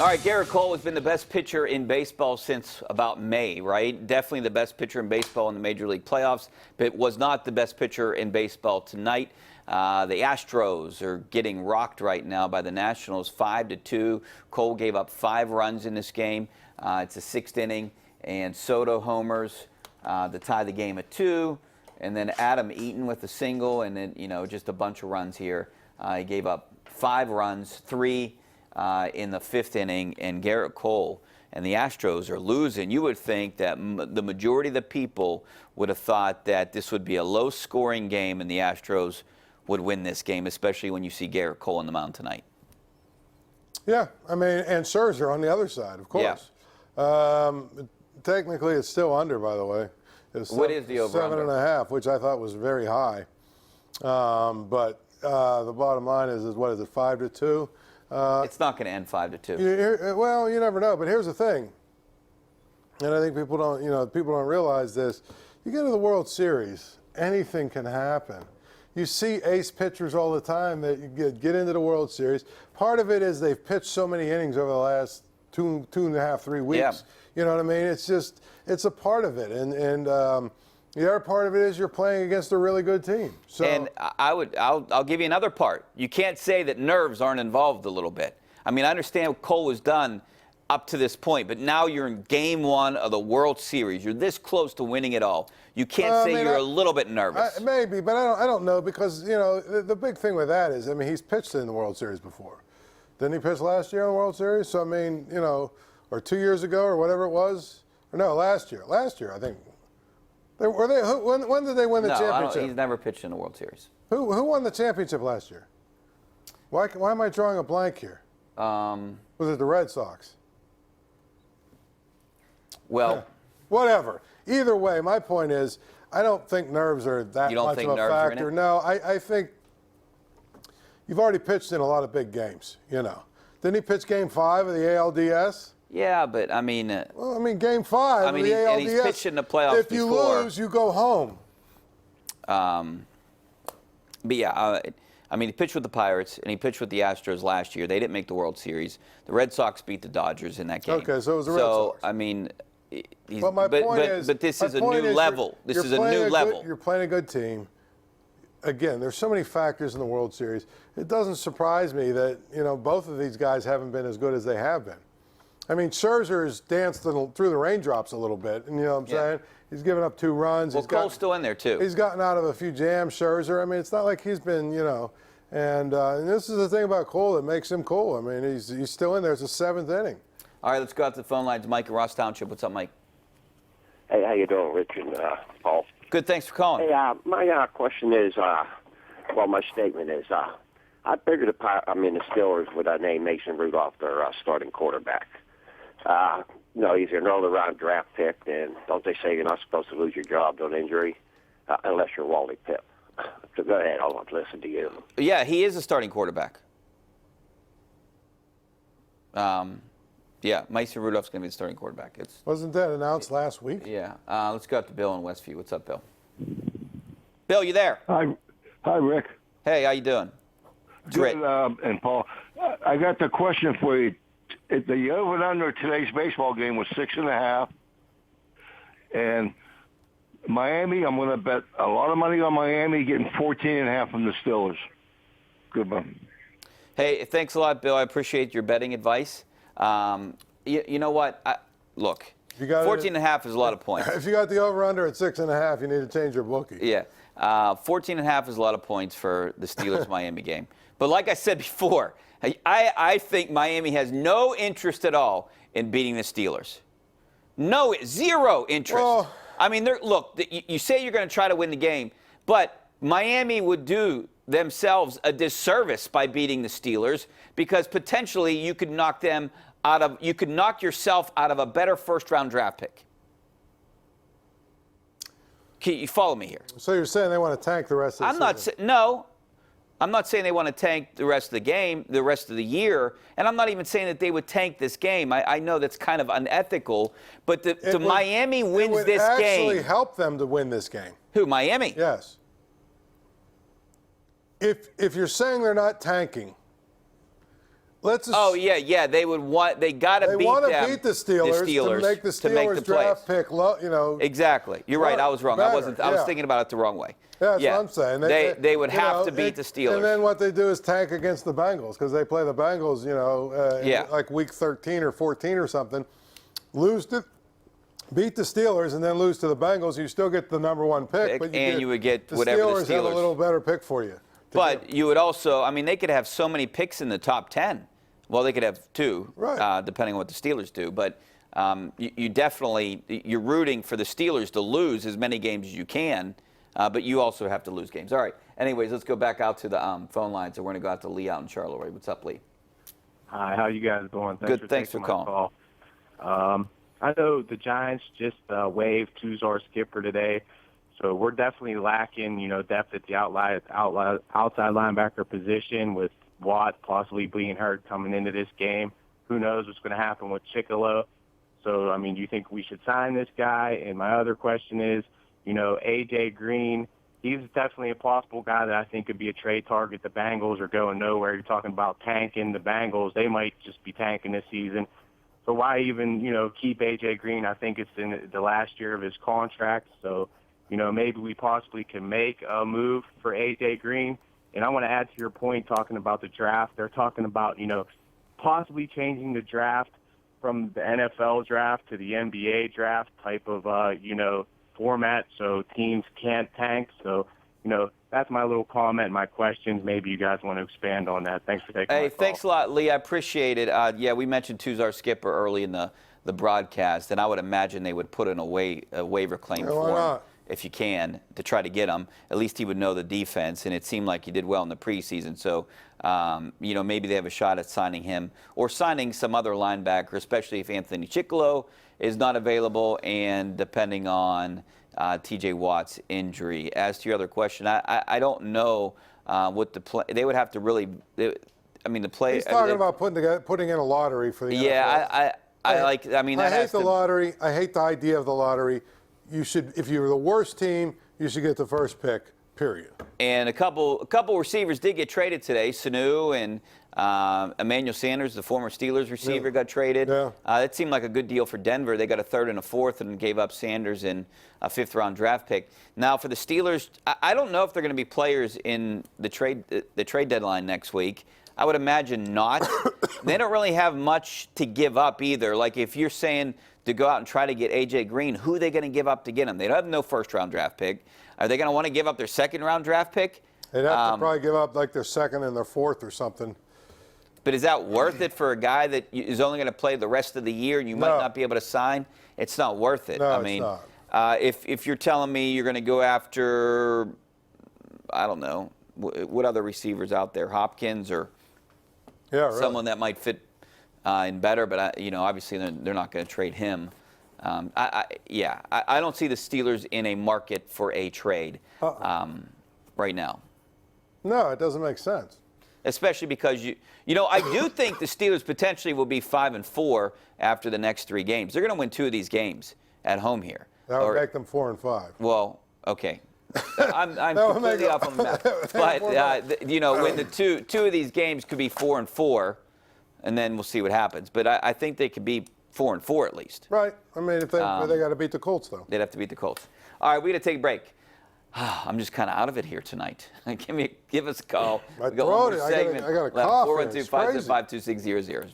All right, Garrett Cole has been the best pitcher in baseball since about May, right? Definitely the best pitcher in baseball in the Major League playoffs, but was not the best pitcher in baseball tonight. The Astros are getting rocked right now by the Nationals, 5-2. Cole gave up 5 runs in this game. It's a 6th inning, and Soto homers to tie the game at 2. And then Adam Eaton with a single, and then, just a bunch of runs here. He gave up 5 runs, 3 in the 5th inning, and Garrett Cole and the Astros are losing. You would think that the majority of the people would have thought that this would be a low-scoring game and the Astros would win this game, especially when you see Garrett Cole on the mound tonight. Yeah, I mean, and Scherzer on the other side, of course. Yeah. Technically, it's still under, by the way. What is the over-under? 7.5, which I thought was very high. But the bottom line is what is it, 5-2? It's not going to end 5-2. Well, you never know. But here's the thing, and I think people don't realize this. You get to the World Series, anything can happen. You see ace pitchers all the time that you get into the World Series. Part of it is they've pitched so many innings over the last two and a half, 3 weeks. Yeah. You know what I mean? It's a part of it, and the other part of it is you're playing against a really good team. So, and I'll give you another part. You can't say that nerves aren't involved a little bit. I mean, I understand what Cole has done up to this point, but now you're in Game 1 of the World Series. You're this close to winning it all. You can't say you're a little bit nervous. Maybe, but I don't know, because the big thing with that is, I mean, he's pitched in the World Series before. Didn't he pitch last year in the World Series? So I mean, or 2 years ago or whatever it was, or no, last year. Last year, I think. When did they win the championship? He's never pitched in the World Series. Who won the championship last year? Why am I drawing a blank here? Was it the Red Sox? Well, whatever. Either way, my point is, I don't think nerves are that much of a factor. No, I think you've already pitched in a lot of big games. Didn't he pitch Game 5 of the ALDS? Yeah, but I mean. Well, I mean, Game 5 of the ALDS. And he's pitched in the playoffs If you lose, you go home. But yeah, I mean, he pitched with the Pirates and he pitched with the Astros last year. They didn't make the World Series. The Red Sox beat the Dodgers in that game. Okay, so it was the Red Sox. So I mean, but this is a new level. This is a new level. You're playing a good team. Again, there's so many factors in the World Series. It doesn't surprise me that both of these guys haven't been as good as they have been. I mean, Scherzer has danced through the raindrops a litthis bit, and you know what I'm saying? He's given up 2 runs. Well, Cole's still in there, too. He's gotten out of a few jams, Scherzer. I mean, it's not like he's been, and this is the thing about Cole that makes him Cole. I mean, he's still in there. It's the 7th inning. All right, let's go out to the phone lines. Mike in Ross Township. What's up, Mike? Hey, how you doing, Rich and Paul? Good, thanks for calling. Hey, my question is, my statement is, I figured the Steelers would name Mason Rudolph their starting quarterback. He's an all-around draft pick, and don't they say you're not supposed to lose your job to an injury unless you're Wally Pipp? So go ahead, I want to listen to you. Yeah, he is a starting quarterback. Yeah, Mason Rudolph's going to be the starting quarterback. Wasn't that announced last week? Yeah. Let's go out to Bill in Westview. What's up, Bill? Bill, you there? Hi, Rick. Hey, how you doing? Good, and Paul, I got the question for you. The over and under today's baseball game was 6.5, and Miami, I'm going to bet a lot of money on Miami getting 14.5 from the Steelers. Goodbye. Hey, thanks a lot, Bill. I appreciate your betting advice. You know what? Look, 14.5 is a lot of points. If you got the over-under at 6.5, you need to change your bookie. Yeah, 14.5 is a lot of points for the Steelers-Miami game. But like I said before, I think Miami has no interest at all in beating the Steelers. No, 0 interest. Well, I mean, look, you say you're going to try to win the game, but Miami would do themselves a disservice by beating the Steelers, because potentially you could knock yourself out of a better first-round draft pick. You follow me here? So you're saying they want to tank the rest of the season? No. I'm not saying they want to tank the rest of the game, the rest of the year, and I'm not even saying that they would tank this game. I know that's kind of unethical, but Miami wins this game. It would actually help them to win this game. Who, Miami? Yes. If you're saying they're not tanking, let's. Oh yeah. They would want. They got to beat them. They want to beat the Steelers to make the Steelers draft pick low. You know. Exactly. You're right. I was wrong. Better, I wasn't. I was thinking about it the wrong way. Yeah, that's what I'm saying. They would have to beat the Steelers. And then what they do is tank against the Bengals because they play the Bengals, in like week 13 or 14 or something. Beat the Steelers and then lose to the Bengals. You still get the #1 pick, but you would get the whatever Steelers the Steelers have a little better pick for you. But you would also, I mean, they could have so many picks in the top 10. Well, they could have 2, right. Depending on what the Steelers do. But you're rooting for the Steelers to lose as many games as you can. But you also have to lose games. All right. Anyways, let's go back out to the phone lines. And we're going to go out to Lee out in Charleroi. What's up, Lee? Hi, how you guys doing? Good. Thanks for calling. I know the Giants just waived Tuzar Skipper today, so we're definitely lacking, depth at the outside linebacker position with Watt possibly being hurt coming into this game. Who knows what's going to happen with Chicolo? So, I mean, do you think we should sign this guy? And my other question is, A.J. Green, he's definitely a possible guy that I think could be a trade target. The Bengals are going nowhere. You're talking about tanking the Bengals. They might just be tanking this season. So why even, keep A.J. Green? I think it's in the last year of his contract. So, maybe we possibly can make a move for A.J. Green. And I want to add to your point talking about the draft. They're talking about, possibly changing the draft from the NFL draft to the NBA draft type of, format so teams can't tank. So, that's my little comment, my questions. Maybe you guys want to expand on that. Thanks for taking my call. Thanks a lot, Lee. I appreciate it. We mentioned Tuzar Skipper early in the broadcast, and I would imagine they would put in a waiver claim for him if you can to try to get him. At least he would know the defense, and it seemed like he did well in the preseason. So, maybe they have a shot at signing him or signing some other linebacker, especially if Anthony Chicolo is not available and depending on T.J. Watt's injury. As to your other question, I don't know what the play. They would have to really. The play. He's talking about putting in a lottery for the NFL. Yeah, I hate the lottery. I hate the idea of the lottery. You should, if you're the worst team, you should get the first pick. Period. And a couple receivers did get traded today. Sanu and Emmanuel Sanders, the former Steelers receiver, got traded. Yeah. It seemed like a good deal for Denver. They got a 3rd and a 4th and gave up Sanders and a 5th-round draft pick. Now for the Steelers, I don't know if they're going to be players in the trade deadline next week. I would imagine not. They don't really have much to give up either. Like if you're saying to go out and try to get A.J. Green, who are they going to give up to get him? They don't have no 1st-round draft pick. Are they going to want to give up their 2nd-round draft pick? They'd have to probably give up like their 2nd and their 4th or something. But is that worth it for a guy that is only going to play the rest of the year and you might not be able to sign? It's not worth it. No, it's not. If you're telling me you're going to go after, I don't know, what other receivers out there, Hopkins or someone that might fit in better, but obviously they're not going to trade him. I don't see the Steelers in a market for a trade right now. No, it doesn't make sense. Especially because I do think the Steelers potentially will be 5-4 after the next 3 games. They're going to win 2 of these games at home here. That would make them 4-5. Well, okay. I'm completely off on the map. But when the two of these games could be 4-4, and then we'll see what happens. But I think they could be 4-4 at least. Right. I mean, if they got to beat the Colts, though. They'd have to beat the Colts. All right, we got to take a break. I'm just kind of out of it here tonight. Give us a call. My throat, I got a cough. 412-575-2600.